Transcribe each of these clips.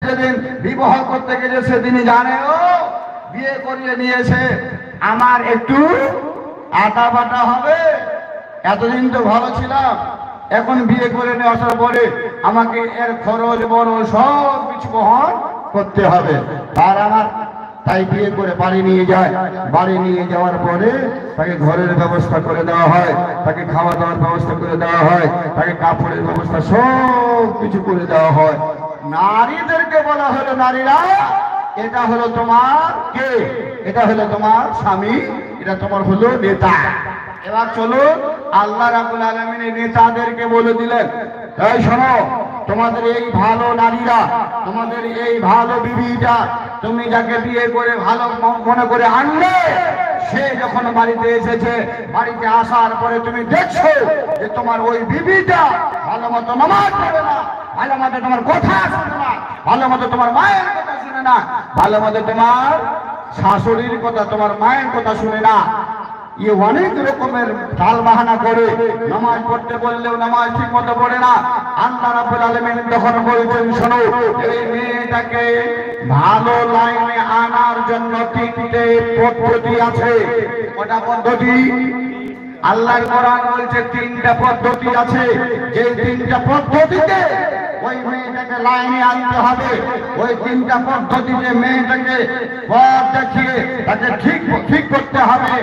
যেদিন বিবাহ করতে গেছে সেদিনই জানে ও বিয়ে করিয়ে নিয়েছে, আমার একটু আটা বাটা হবে। এতদিন তো ভালো ছিলাম, এখন বিয়ে করে নিয়ে আসার পরে আমাকে এর খরচ বড় সব কিছু বহন করতে হবে। আর আমার তাই বিয়ে করে বাড়ি নিয়ে যায়। বাড়ি নিয়ে যাওয়ার পরে তাকে ঘরের ব্যবস্থা করে দেওয়া হয়, তাকে খাওয়া দাওয়ার ব্যবস্থা করে দেওয়া হয়, তাকে কাপড়ের ব্যবস্থা সব কিছু করে দেওয়া হয়। নারীদেরকে বলা হলো, নারীরা এটা হলো তোমার কে? এটা হলো তোমার স্বামী, এটা তোমার হলো নেতা। এবার চলো আল্লাহ রাব্বুল আলামিন নেতাদেরকে বলে দিলেন, এই শোনো, তোমাদের এই ভালো নারীরা, তোমাদের এই ভালো বিবিটা, তুমি যাকে বিয়ে করে ভালো মনে করে আনলে, সে যখন বাড়িতে এসেছে, বাড়িতে আসার পরে তুমি দেখছো যে তোমার ওই বিবিটা ভালো মতো নামাজ পড়ে না, ভালো মতো তোমার কথা শুনে না, ভালো মতো তোমার মায়ের কথা শুনে না, ভালো মতো তোমার শাশুড়ির কথা, তোমার মায়ের কথা শুনে না। ये অনেক রকমের ঢাল বাহানা করে নামাজ পড়তে বললেও নামাজ ঠিক মতো পড়ে না। আল্লাহ রাব্বুল আলামিন তখন বলছেন, শোনো, এই মেয়েটাকে ভালো লাইনে আনার জন্য তিনটে পদ্ধতি আছে। কটা পদ্ধতি? আল্লাহর কোরআন বলছে তিনটা পদ্ধতি আছে। যে তিনটা পদ্ধতিতে ওই মেয়েটাকে লাইনে আনতে হবে, ওই তিনটা পদ্ধতিতে মেয়েটাকে পথ দেখিয়ে তাকে ঠিক করতে হবে।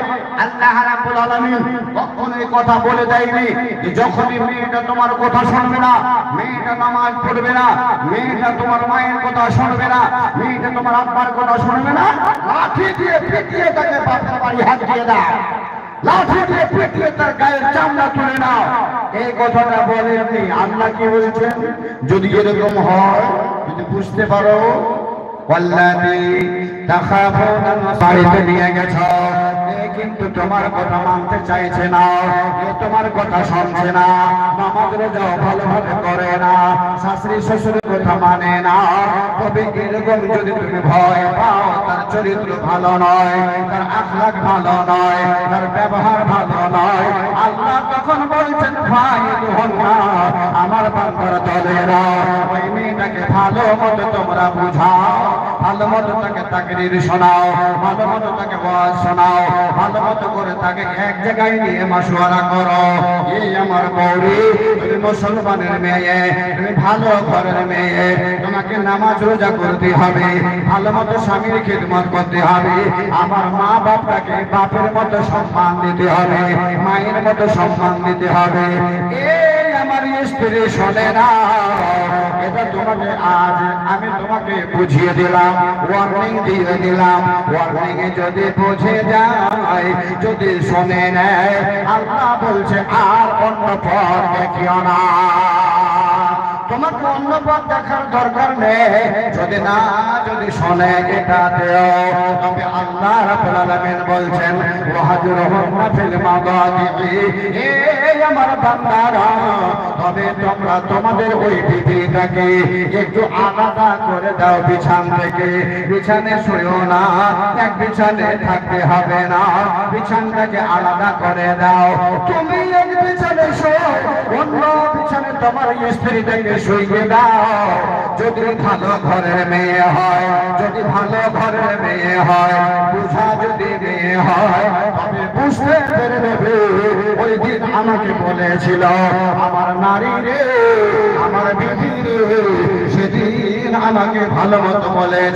আল্লাহ রাব্বুল আলামিন কখনোই কথা বলে দেয়নি যে যখনই মেয়েটা তোমার কথা শুনবে না, মেয়েটা নামাজ পড়বে না, মেয়েটা তোমার মায়ের কথা শুনবে না, মেয়েটা তোমার আব্বার কথা শুনবে না, লাঠি দিয়ে পিটিয়ে তাকে বাপের বাড়ি হাত দিয়ে দাও, লাঠি দিয়ে পিটিয়ে তার গায়ের চামড়া তুলে নাও। এই কথাটা বলেননি। আল্লাহ কি বলছেন? যদি এরকম হয়, যদি বুঝতে পারো, বাড়িতে নিয়ে গেছ, কিন্তু তোমার কথা মানতে চাইছে না, তোমার কথা শুনছে না, নামাজ রোজাও ভালোভাবে করে না, শাশুড়ি শ্বশুরের কথা মানে না, তবে এরকম যদি তুমি ভয় পাও, তার চরিত্র ভালো নয়, তার আখলাক ভালো নয়, তার ব্যবহার ভালো নয়, আল্লাহ তখন বলছেন, ভাই আমার বান্দার দলেরা, ওই মেয়েটাকে ভালো মতো তোমরা বুঝাও, ভালো মতো তাকে তাকরীর শোনাও, ভালো মতো তাকে ওয়াজ শোনাও, ভালো মতো করে তাকে এক জায়গায় নিয়ে মাশওয়ারা করো। এই আমার বউরি, তুমি মুসলমানের মেয়ে, তুমি ভালো ঘরের মেয়ে, তোমাকে নামাজ রোজা করতে হবে, ভালো মতো স্বামীর খিদমত করতে হবে, আমার মা বাপটাকে বাপের মতো সম্মান দিতে হবে, মায়ের মতো সম্মান দিতে হবে। এই আমার স্ত্রী শোনে না, এটা তোমাকে আজ আমি তোমাকে বুঝিয়ে দিলাম, ওয়ার্নিং দিয়ে দিলাম। ওয়ার্নিং এ যদি বুঝে যায়, যদি শোনে নেয়, আল্লাহ বলছে আর অন্য পথ দেখিও না, তোমাকে অন্য পথ দেখার দরকার নেই। যদি শোনে এটাতেও, তবে আল্লাহ রাব্বুল আলামিন বলছেন, ওয়াহজুরহুন্না ফিল মাদাজি, এই আমার বান্দারা, তবে তোমরা তোমাদের ওই বিবিটাকে একটু আলাদা করে দাও বিছান থেকে। বিছানে শুয়ো না, এক বিছানে থাকতে হবে না, বিছানটাকে আলাদা করে দাও। তুমি এক বিছানে শোও, অন্য বিছানে তোমার স্ত্রীটাকে শুইয়ে দাও। যদি ভালো ঘরের মেয়ে হয়, যদি ভালো ঘরের মেয়ে হয়, বুঝা যদি মেয়ে হয়, তবে বুঝতে পেরে নেবে ওই দিন আমাকে বলেছিল, আমার নারী রে, আমার বিবি রে, সেদিন আমাকে ভালো মতো বলে